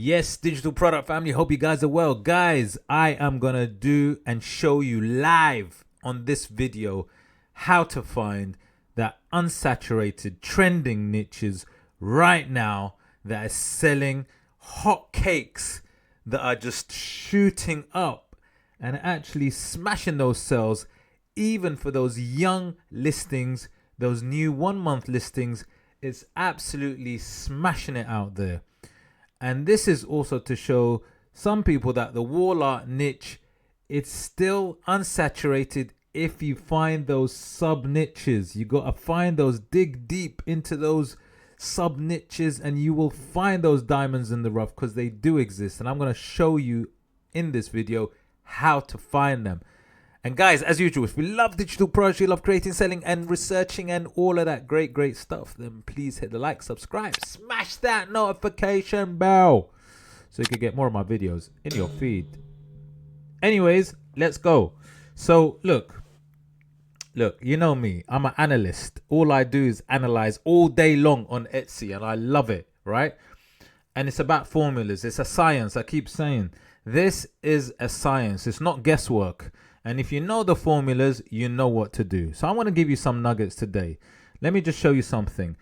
Yes, digital product family, hope you guys are well. Guys, I am gonna do and show you live on this video how to find that unsaturated trending niches right now that is selling hot cakes that are just shooting up and actually smashing those sales, even for those young listings, those new 1 month listings. It's absolutely smashing it out there. And this is also to show some people that the wall art niche, it's still unsaturated. If you find those sub niches, you got to find those, dig deep into those sub niches, and you will find those diamonds in the rough, because they do exist. And I'm going to show you in this video how to find them. And guys, as usual, if you love digital products, you love creating, selling, and researching, and all of that great stuff, then please hit the like, subscribe, smash that notification bell so you can get more of my videos in your feed. Anyways, let's go. So look, you know me, I'm an analyst. All I do is analyze all day long on Etsy, and I love it, right? And it's about formulas. It's a science. I keep saying this is a science. It's not guesswork. And if you know the formulas, you know what to do. So I want to give you some nuggets today. Let me just show you something.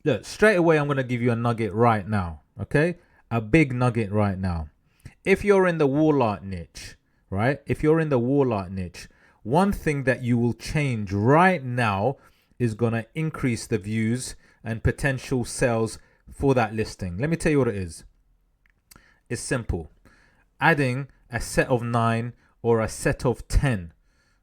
Look, straight away, I'm going to give you a nugget right now. Okay? A big nugget right now. If you're in the wall art niche, right? If you're in the wall art niche, one thing that you will change right now is going to increase the views and potential sales for that listing. Let me tell you what it is. It's simple. Adding a set of 9 or a set of 10,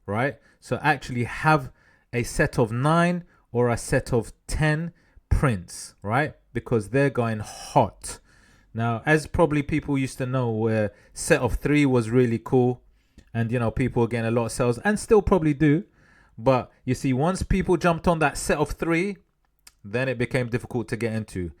right? So actually have a set of 9 or a set of 10 prints, right? Because they're going hot. Now, as probably people used to know, where set of 3 was really cool, and you know, people were getting a lot of sales, and still probably do. But you see, once people jumped on that set of 3, then it became difficult to get into.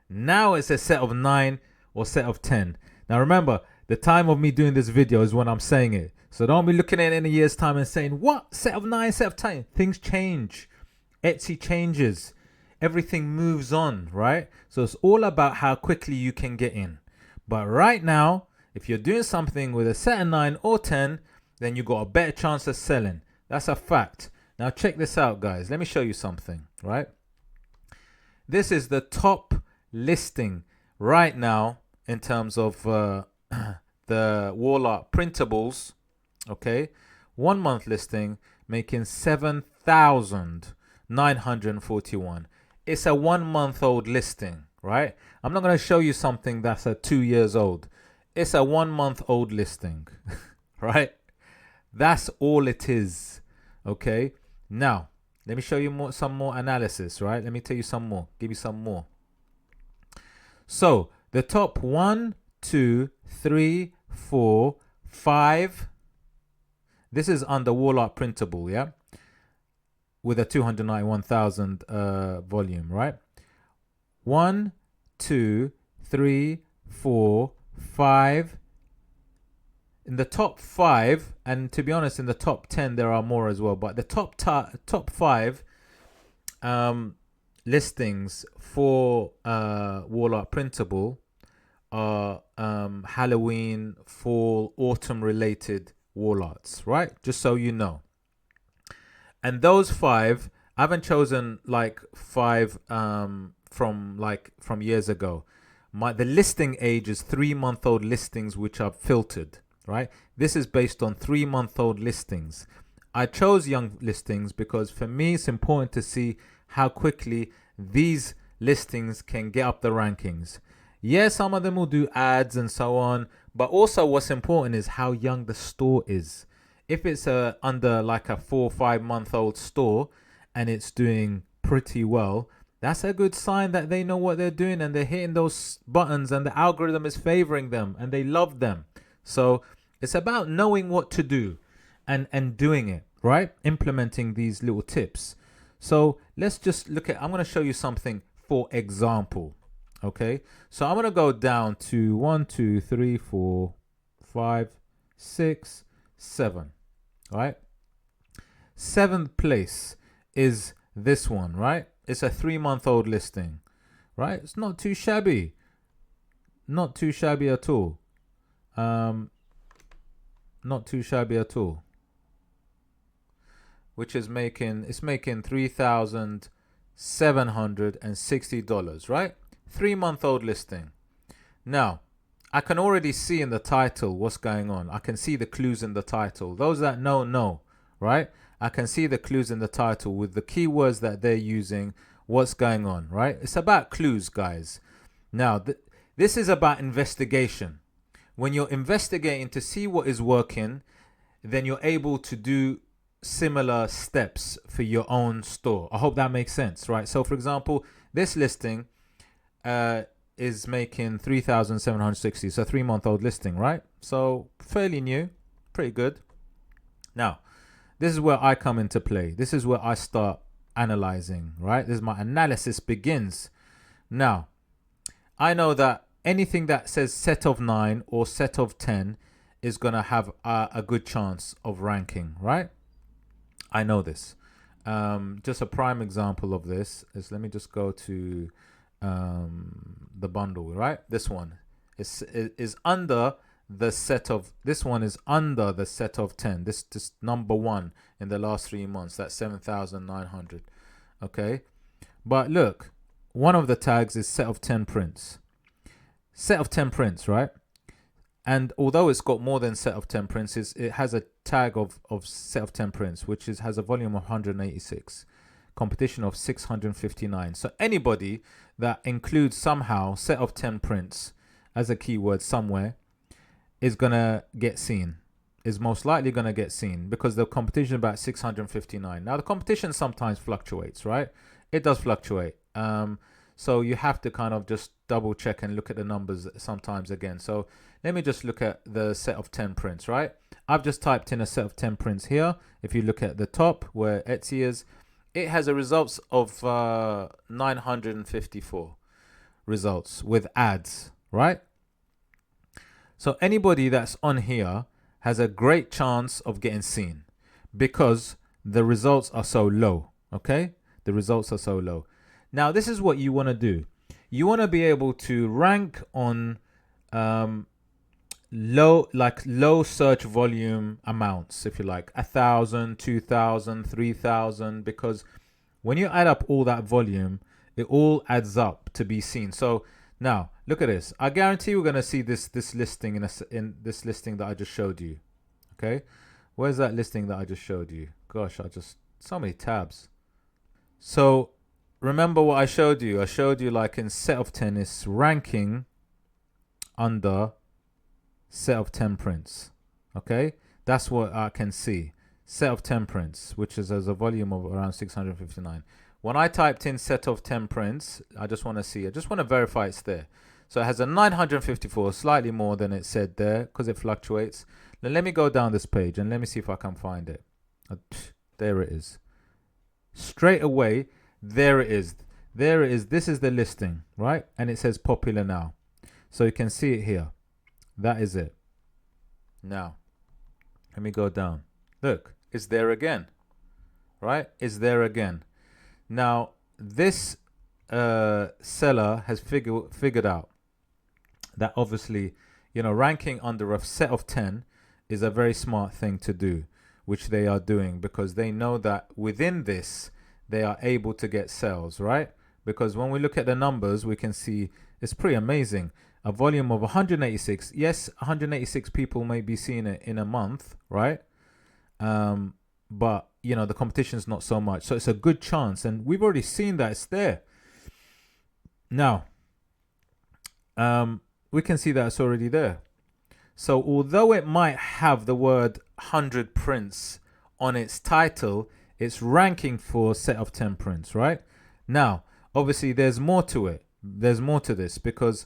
Now it's a set of 9 or set of 10. Now remember, the time of me doing this video is when I'm saying it. So don't be looking at it in a year's time and saying, what? Set of 9, set of 10. Things change. Etsy changes. Everything moves on, right? So it's all about how quickly you can get in. But right now, if you're doing something with a set of 9 or 10, then you got a better chance of selling. That's a fact. Now check this out, guys. Let me show you something, right? This is the top listing right now in terms of the wall art printables. Okay, 1 month listing making 7,941. It's a 1 month old listing, right? I'm not going to show you something that's 2 years old. It's a 1 month old listing, right? That's all it is. Okay, now let me show you some more analysis, right? Let me tell you some more, give you some more. So the top 1, 2, 3, 4, 5. This is under wall art printable, yeah, with a 291,000 volume, right? 1, 2, 3, 4, 5. In the top 5, and to be honest, in the top 10 there are more as well, but the top 5 listings for wall art printable are Halloween, fall, autumn related wall arts, right? Just so you know. And those 5, I haven't chosen like 5 from years ago. The listing age is 3-month-old listings, which are filtered, right? This is based on 3-month-old listings. I chose young listings because for me it's important to see how quickly these listings can get up the rankings. Yeah, some of them will do ads and so on, but also what's important is how young the store is. If it's under like a 4 or 5 month old store and it's doing pretty well, that's a good sign that they know what they're doing and they're hitting those buttons and the algorithm is favoring them and they love them. So it's about knowing what to do and doing it, right? Implementing these little tips. So let's just look at, I'm going to show you something for example. Okay, so I'm going to go down to 1, 2, 3, 4, 5, 6, 7. All right. 7th place is this one, right? It's a 3-month-old listing, right? It's not too shabby. not too shabby at all. Not too shabby at all. Which is making, it's making $3,760, right? 3-month-old listing. Now, I can already see in the title what's going on. I can see the clues in the title. Those that know, right? I can see the clues in the title with the keywords that they're using, what's going on, right? It's about clues, guys. Now, this is about investigation. When you're investigating to see what is working, then you're able to do similar steps for your own store. I hope that makes sense, right? So, for example, this listing is making 3,760. So 3-month-old listing, right? So fairly new, pretty good. Now, this is where I come into play. This is where I start analyzing, right? This is my analysis begins. Now, I know that anything that says set of 9 or set of 10 is going to have a good chance of ranking, right? I know this. Just a prime example of this is, let me just go to the bundle, right? This one is under the set of, this one is under the set of 10. This number 1 in the last 3 months. That's 7,900. Okay, but look, one of the tags is set of 10 prints. Set of 10 prints, right? And although it's got more than set of 10 prints, it has a tag of set of 10 prints, which has a volume of 186. Competition of 659. So anybody that includes somehow set of 10 prints as a keyword somewhere is gonna get seen, is most likely gonna get seen, because the competition is about 659. Now the competition sometimes fluctuates, right? It does fluctuate. So you have to kind of just double check and look at the numbers sometimes again. So let me just look at the set of 10 prints, right? I've just typed in a set of 10 prints here. If you look at the top where Etsy is, it has a results of 954 results with ads, right? So anybody that's on here has a great chance of getting seen because the results are so low, okay? The results are so low. Now, this is what you want to do. You want to be able to rank on low search volume amounts, if you like, 1,000, 2,000, 3,000, because when you add up all that volume, it all adds up to be seen. So now look at this. I guarantee we're going to see this listing in this listing that I just showed you. Okay, where's that listing that I just showed you? Gosh, so many tabs. So remember what I showed you. I showed you like in set of 10 is ranking under set of 10 prints. Okay, that's what I can see. Set of 10 prints, which is as a volume of around 659. When I typed in set of 10 prints, I just want to see, I just want to verify it's there. So it has a 954, slightly more than it said there because it fluctuates. Now let me go down this page and let me see if I can find it. There it is. Straight away, there it is. There it is. This is the listing, right? And it says popular now. So you can see it here. That is it. Now, let me go down. Look, it's there again, right? It's there again. Now, this seller has figured out that obviously, you know, ranking under a set of 10 is a very smart thing to do, which they are doing because they know that within this, they are able to get sales, right? Because when we look at the numbers, we can see it's pretty amazing. A volume of 186. Yes, 186 people may be seeing it in a month, right? But, you know, the competition's not so much. So it's a good chance. And we've already seen that it's there. Now, we can see that it's already there. So although it might have the word 100 prints on its title, it's ranking for a set of 10 prints, right? Now, obviously, there's more to it. There's more to this because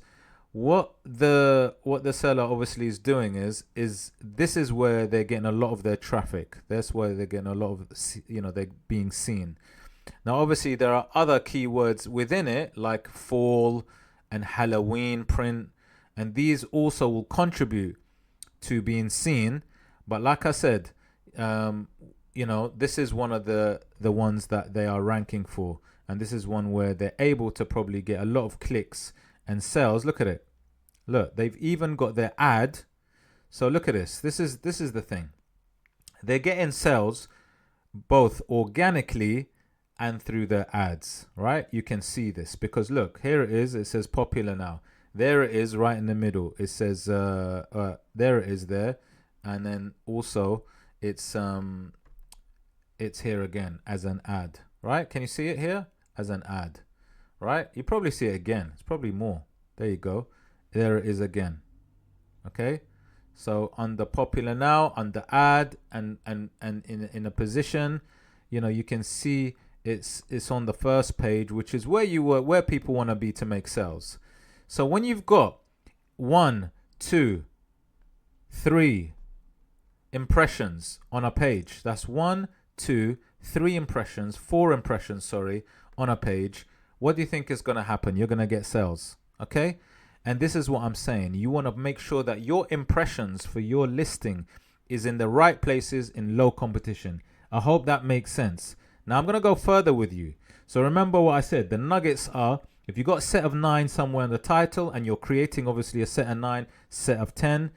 what the seller obviously is doing is this is where they're getting a lot of their traffic. That's where they're getting a lot of, you know, they're being seen. Now, obviously, there are other keywords within it like fall and Halloween print, and these also will contribute to being seen. But like I said, you know, this is one of the ones that they are ranking for, and this is one where they're able to probably get a lot of clicks and sales. Look at it. Look, they've even got their ad. So look at this. This is the thing. They're getting sales both organically and through their ads, right? You can see this because look, here it is. It says popular now. There it is right in the middle. It says there it is there. And then also it's here again as an ad, right? Can you see it here as an ad, right? You probably see it again. It's probably more. There you go. There it is again. Okay. So under popular now, under ad, and in a position, you know, you can see it's on the first page, which is where people want to be to make sales. So when you've got 1, 2, 3 impressions on a page, that's 1, 2, 3 impressions, 4 impressions, sorry, on a page, what do you think is going to happen? You're going to get sales. Okay. And this is what I'm saying. You want to make sure that your impressions for your listing is in the right places in low competition. I hope that makes sense. Now I'm going to go further with you. So remember what I said. The nuggets are, if you got a set of 9 somewhere in the title and you're creating obviously a set of 9, set of 10,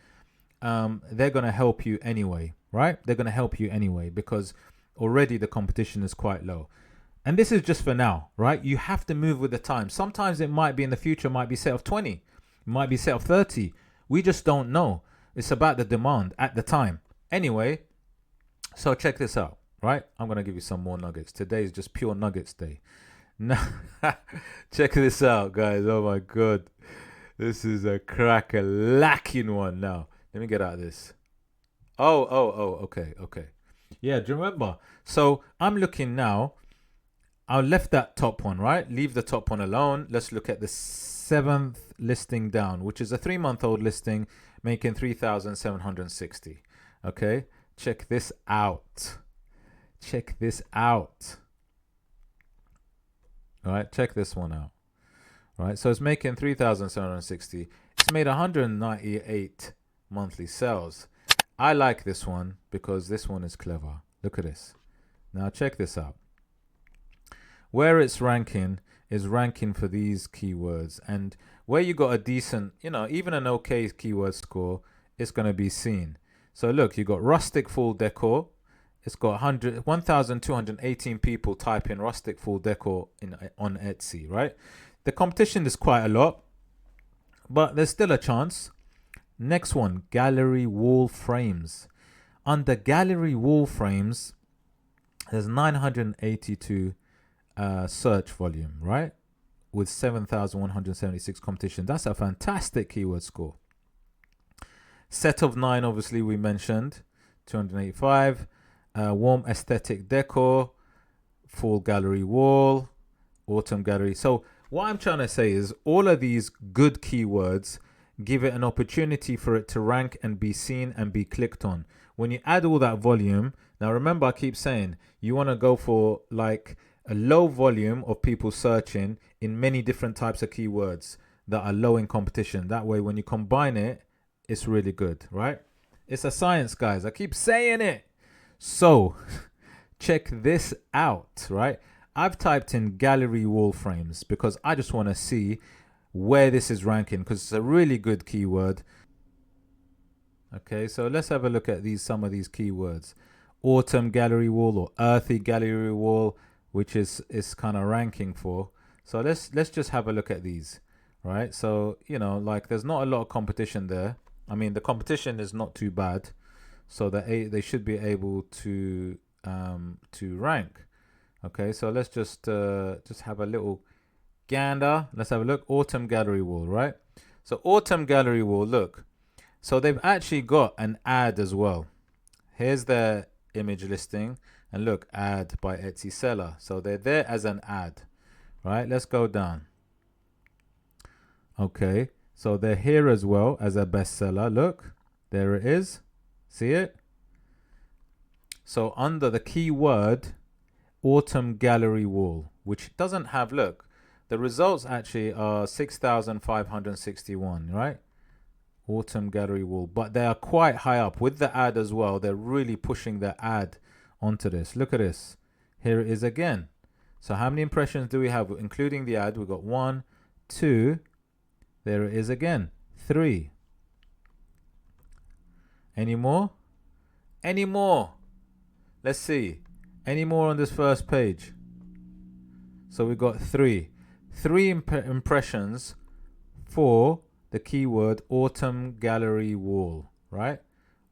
they're going to help you anyway, right? They're going to help you anyway because already the competition is quite low. And this is just for now, right? You have to move with the time. Sometimes it might be in the future, might be set of 20. It might be set of 30. We just don't know. It's about the demand at the time. Anyway, so check this out, right? I'm going to give you some more nuggets. Today is just pure nuggets day. Now, check this out, guys. Oh, my God. This is a crack-a-lacking one now. Let me get out of this. Oh, okay. Yeah, do you remember? So I'm looking now. I left that top one, right? Leave the top one alone. Let's look at the 7th listing down, which is a 3-month-old listing making 3,760. Okay, check this out. Check this out. All right, check this one out. All right, so it's making 3,760. It's made 198 monthly sales. I like this one because this one is clever. Look at this. Now check this out. Where it's ranking is ranking for these keywords, and where you got a decent, you know, even an okay keyword score, it's going to be seen. So look, you got rustic full decor. It's got 1,218 people type in rustic full decor on Etsy, right? The competition is quite a lot, but there's still a chance. Next one, gallery wall frames. Under gallery wall frames, there's 982 search volume, right? With 7,176 competition. That's a fantastic keyword score. Set of 9, obviously, we mentioned 285. Warm aesthetic decor, full gallery wall, autumn gallery. So what I'm trying to say is all of these good keywords give it an opportunity for it to rank and be seen and be clicked on. When you add all that volume, now remember, I keep saying you want to go for like a low volume of people searching in many different types of keywords that are low in competition. That way, when you combine it, it's really good, right? It's a science, guys. I keep saying it. So check this out, right? I've typed in gallery wall frames because I just want to see where this is ranking because it's a really good keyword. Okay, so let's have a look at some of these keywords. Autumn gallery wall or earthy gallery wall, which is kind of ranking for. So let's just have a look at these, right? So, you know, like there's not a lot of competition there. I mean, the competition is not too bad, so that they should be able to rank. Okay, so let's just have a little gander. Let's have a look. Autumn gallery wall, right? So autumn gallery wall, look. So they've actually got an ad as well. Here's their image listing, and look, ad by Etsy seller. So they're there as an ad, right? Let's go down. Okay, so they're here as well as a bestseller. Look, there it is. See it? So under the keyword autumn gallery wall, which doesn't have, look, the results actually are 6,561, right? Autumn gallery wall, but they are quite high up with the ad as well. They're really pushing their ad onto this. Look at this. Here it is again. So how many impressions do we have, including the ad? We've got 1, 2. There it is again. 3. Any more? Any more? Let's see. Any more on this first page? So we got 3. 3 impressions for the keyword autumn gallery wall, right?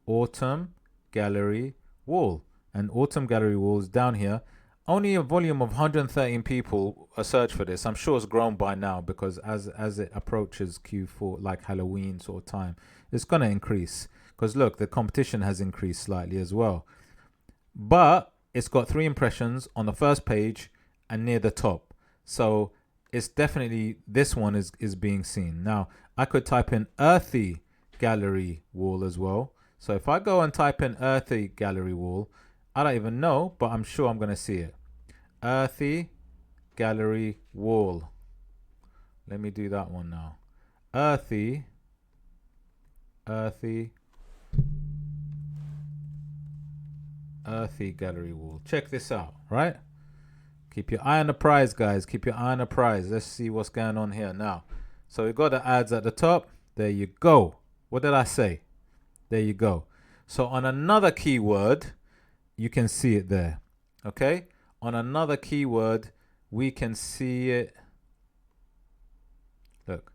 Autumn gallery wall. And autumn gallery wall is down here. Only a volume of 113 people search for this. I'm sure it's grown by now because as it approaches Q4, like Halloween sort of time, it's going to increase. Because look, the competition has increased slightly as well. But it's got 3 impressions on the first page and near the top. So it's definitely, this one is being seen. Now, I could type in earthy gallery wall as well. So if I go and type in earthy gallery wall, I don't even know, but I'm sure I'm going to see it. Earthy gallery wall. Let me do that one now. Earthy gallery wall. Check this out, right? Keep your eye on the prize, guys. Keep your eye on the prize. Let's see what's going on here now. So we got the ads at the top. There you go. What did I say? There you go. So on another keyword, you can see it there. Okay? On another keyword, we can see it. Look.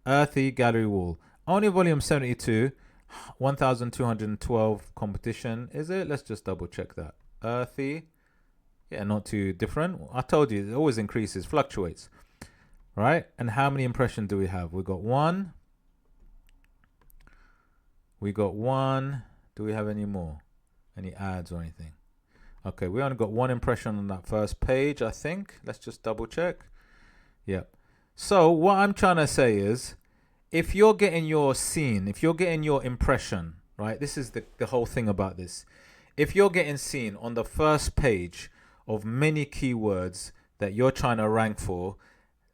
Earthy gallery wall. Only volume 72. 1,212 competition. Is it? Let's just double check that. Earthy. Yeah, not too different. I told you, it always increases, fluctuates. Right? And how many impressions do we have? We got 1. We got 1. Do we have any more? Any ads or anything? Okay, we only got 1 impression on that first page, I think. Let's just double check. Yep. So what I'm trying to say is, if you're getting your scene, if you're getting your impression, right? This is the whole thing about this. If you're getting seen on the first page of many keywords that you're trying to rank for,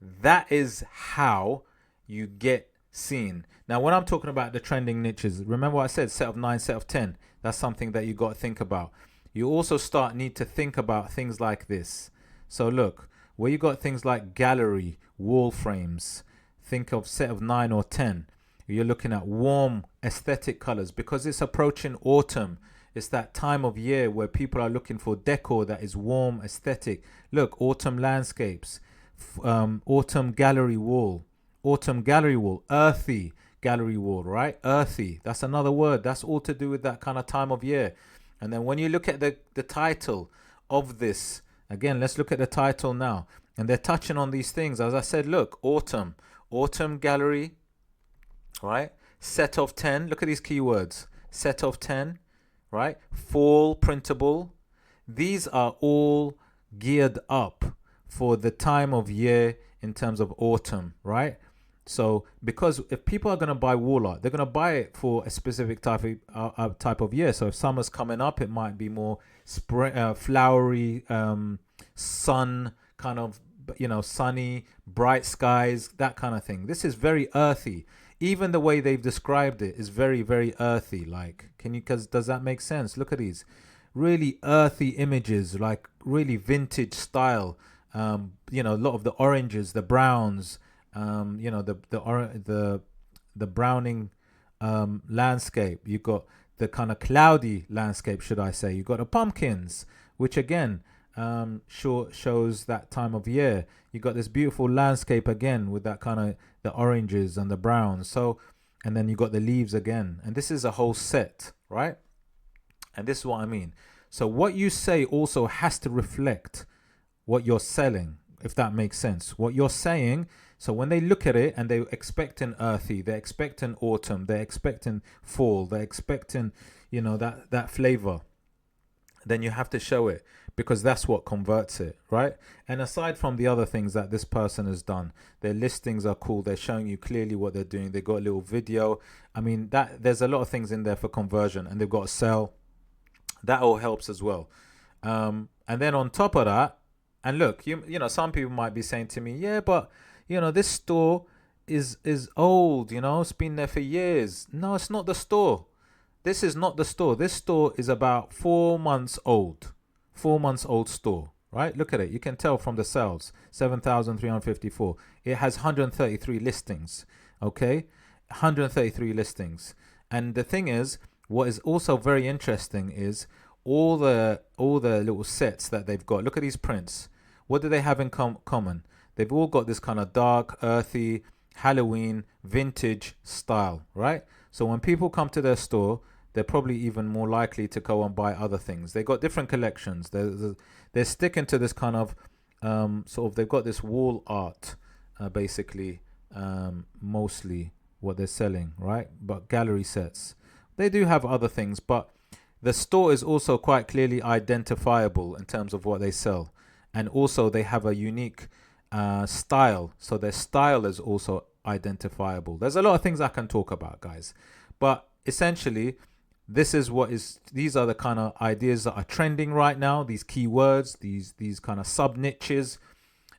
that is how you get seen. Now, when I'm talking about the trending niches, remember what I said, set of 9, set of 10. That's something that you got to think about. You also need to think about things like this. So look, where you got things like gallery, wall frames, think of set of 9 or 10. You're looking at warm aesthetic colors because it's approaching autumn. It's that time of year where people are looking for decor that is warm, aesthetic. Look, autumn landscapes, autumn gallery wall, earthy gallery wall, right? Earthy, that's another word. That's all to do with that kind of time of year. And then when you look at the title of this, again, let's look at the title now. And they're touching on these things. As I said, look, autumn gallery, right? Set of 10, look at these keywords. Set of 10. Right? Fall printable. These are all geared up for the time of year in terms of autumn, right? So because if people are going to buy wall art, they're going to buy it for a specific type of year. So if summer's coming up, it might be more spring, flowery, sun kind of, sunny, bright skies, that kind of thing. This is very earthy. Even the way they've described it is very, very earthy. Like, does that make sense? Look at these really earthy images, like really vintage style. A lot of the oranges, the browns, the browning landscape. You got the kind of cloudy landscape, should I say? You got the pumpkins, which again shows that time of year. You got this beautiful landscape again with that kind of the oranges and the browns. So, and then you got the leaves again. And this is a whole set, right? And this is what I mean. So what you say also has to reflect what you're selling, if that makes sense. What you're saying, so when they look at it and they're expecting earthy, they're expecting autumn, they're expecting fall, they're expecting, that flavor, then you have to show it, because that's what converts it, right? And aside from the other things that this person has done, their listings are cool. They're showing you clearly what they're doing. They got a little video. I mean, there's a lot of things in there for conversion, and they've got a sell. That all helps as well. And then on top of that, and look, some people might be saying to me, yeah, but this store is old. It's been there for years. No, it's not the store. This is not the store. This store is about 4 months old. 4 months old store, right? Look at it. You can tell from the sales, 7,354. It has 133 listings, okay? 133 listings. And the thing is, what is also very interesting is all the little sets that they've got. Look at these prints. What do they have in common? They've all got this kind of dark, earthy, Halloween, vintage style, right? So when people come to their store, they're probably even more likely to go and buy other things. They got different collections. They're sticking to this kind of sort of, they've got this wall art, basically, mostly what they're selling, right? But gallery sets. They do have other things, but the store is also quite clearly identifiable in terms of what they sell. And also they have a unique style. So their style is also identifiable. There's a lot of things I can talk about, guys. But essentially, these are the kind of ideas that are trending right now, these keywords, these kind of sub niches.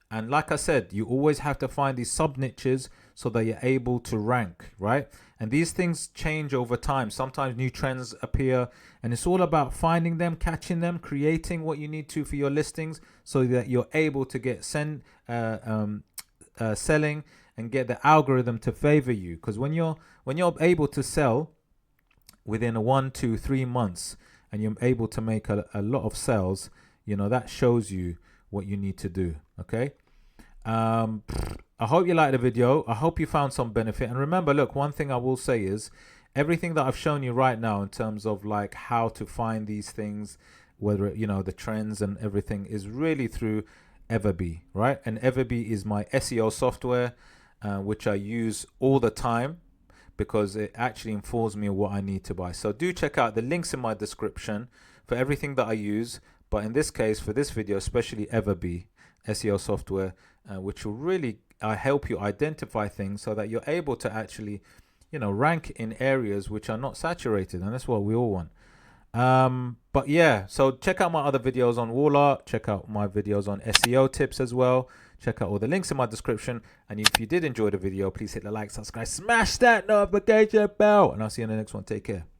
And like I said, you always have to find these sub niches so that you're able to rank, right? And these things change over time. Sometimes new trends appear, and it's all about finding them, catching them, creating what you need to for your listings so that you're able to get selling and get the algorithm to favor you. Because when you're able to sell within 1 to 3 months and you're able to make a lot of sales, you know, that shows you what you need to do. Okay. I hope you liked the video. I hope you found some benefit. And remember, look, one thing I will say is everything that I've shown you right now in terms of like how to find these things, whether, you know, the trends and everything, is really through EVERBEE, right? And EVERBEE is my SEO software, which I use all the time because it actually informs me of what I need to buy. So do check out the links in my description for everything that I use. But in this case, for this video, especially EVERBEE SEO software, which will really help you identify things so that you're able to actually, you know, rank in areas which are not saturated. And that's what we all want. But yeah, so check out my other videos on wall art. Check out my videos on SEO tips as well. Check out all the links in my description. And if you did enjoy the video, please hit the like, subscribe, smash that notification bell. And I'll see you in the next one. Take care.